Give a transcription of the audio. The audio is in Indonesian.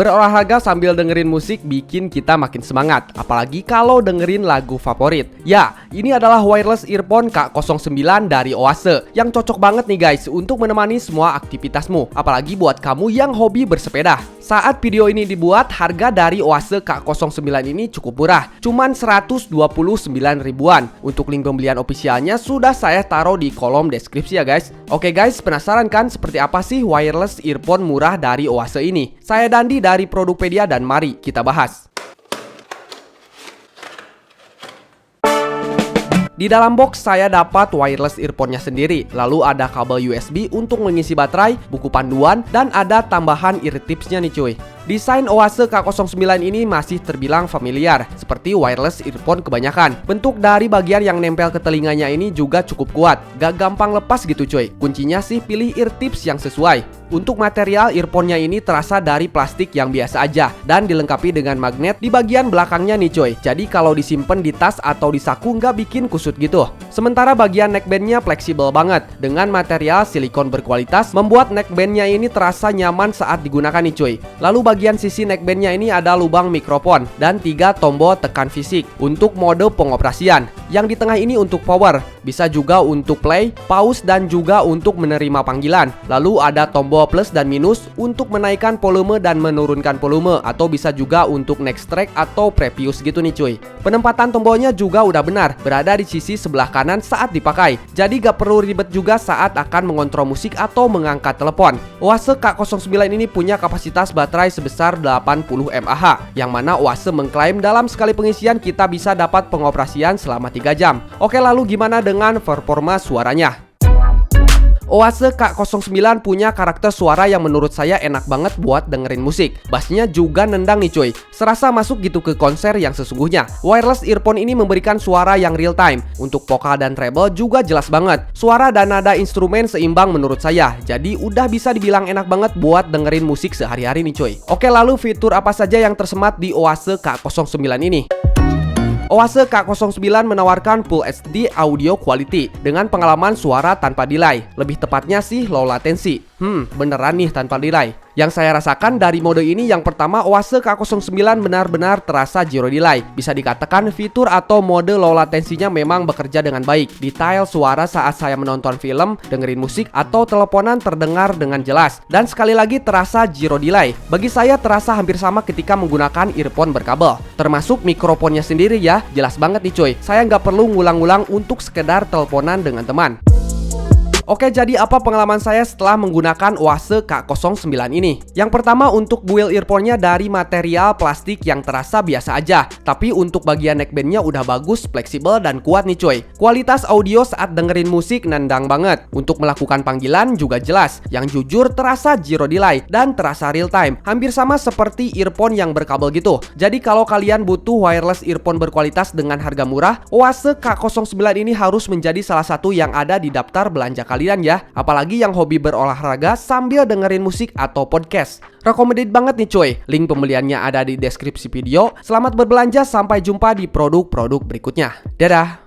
Berolahraga sambil dengerin musik bikin kita makin semangat, apalagi kalau dengerin lagu favorit. Ya, ini adalah wireless earphone K09 dari Oase yang cocok banget nih guys untuk menemani semua aktivitasmu, apalagi buat kamu yang hobi bersepeda. Saat video ini dibuat, harga dari Oase K09 ini cukup murah, cuman 129 ribuan. Untuk link pembelian ofisialnya sudah saya taruh di kolom deskripsi ya guys. Oke guys, penasaran kan seperti apa sih wireless earphone murah dari Oase ini? Saya Dandi dari Produkpedia dan mari kita bahas. Di dalam box saya dapat wireless earphone-nya sendiri, lalu ada kabel USB untuk mengisi baterai, buku panduan, dan ada tambahan ear tips-nya nih cuy. Desain Oase K09 ini masih terbilang familiar, seperti wireless earphone kebanyakan. Bentuk dari bagian yang nempel ke telinganya ini juga cukup kuat, gak gampang lepas gitu cuy. Kuncinya sih pilih ear tips yang sesuai. Untuk material earphone-nya ini terasa dari plastik yang biasa aja, dan dilengkapi dengan magnet di bagian belakangnya nih cuy. Jadi kalau disimpan di tas atau di saku nggak bikin kusut gitu. Sementara bagian neckband-nya fleksibel banget, dengan material silikon berkualitas, membuat neckband-nya ini terasa nyaman saat digunakan nih cuy. Lalu bagian sisi neckband-nya ini ada lubang mikrofon dan 3 tombol tekan fisik untuk mode pengoperasian. Yang di tengah ini untuk power, bisa juga untuk play, pause, dan juga untuk menerima panggilan. Lalu ada tombol plus dan minus untuk menaikkan volume dan menurunkan volume, atau bisa juga untuk next track atau previous gitu nih cuy. Penempatan tombolnya juga udah benar, berada di sisi sebelah kanan saat dipakai. Jadi gak perlu ribet juga saat akan mengontrol musik atau mengangkat telepon. Oase K09 ini punya kapasitas baterai sebesar 80 mAh, yang mana Oase mengklaim dalam sekali pengisian kita bisa dapat pengoperasian selama 3 jam. Oke, lalu gimana dengan performa suaranya? Oase K09 punya karakter suara yang menurut saya enak banget buat dengerin musik. Bassnya juga nendang nih cuy, serasa masuk gitu ke konser yang sesungguhnya. Wireless earphone ini memberikan suara yang real time. Untuk vokal dan treble juga jelas banget. Suara dan nada instrumen seimbang menurut saya. Jadi udah bisa dibilang enak banget buat dengerin musik sehari-hari nih cuy. Oke, lalu fitur apa saja yang tersemat di Oase K09 ini? Oase K09 menawarkan Full HD audio quality dengan pengalaman suara tanpa delay. Lebih tepatnya sih low latency. Beneran nih tanpa delay. Yang saya rasakan dari mode ini, yang pertama, Oase K09 benar-benar terasa zero delay. Bisa dikatakan fitur atau mode low latensinya memang bekerja dengan baik. Detail suara saat saya menonton film, dengerin musik, atau teleponan terdengar dengan jelas. Dan sekali lagi terasa zero delay. Bagi saya terasa hampir sama ketika menggunakan earphone berkabel. Termasuk mikrofonnya sendiri ya, jelas banget nih cuy. Saya nggak perlu ngulang-ngulang untuk sekedar teleponan dengan teman. Oke, jadi apa pengalaman saya setelah menggunakan Oase K09 ini? Yang pertama, untuk build earphone-nya dari material plastik yang terasa biasa aja. Tapi untuk bagian neckband-nya udah bagus, fleksibel, dan kuat nih cuy. Kualitas audio saat dengerin musik nendang banget. Untuk melakukan panggilan juga jelas. Yang jujur terasa zero delay dan terasa real time. Hampir sama seperti earphone yang berkabel gitu. Jadi kalau kalian butuh wireless earphone berkualitas dengan harga murah, Oase K09 ini harus menjadi salah satu yang ada di daftar belanja kalian ya, apalagi yang hobi berolahraga sambil dengerin musik atau podcast. Recommended banget nih cuy. Link pembeliannya ada di deskripsi video. Selamat berbelanja, sampai jumpa di produk-produk berikutnya. Dadah.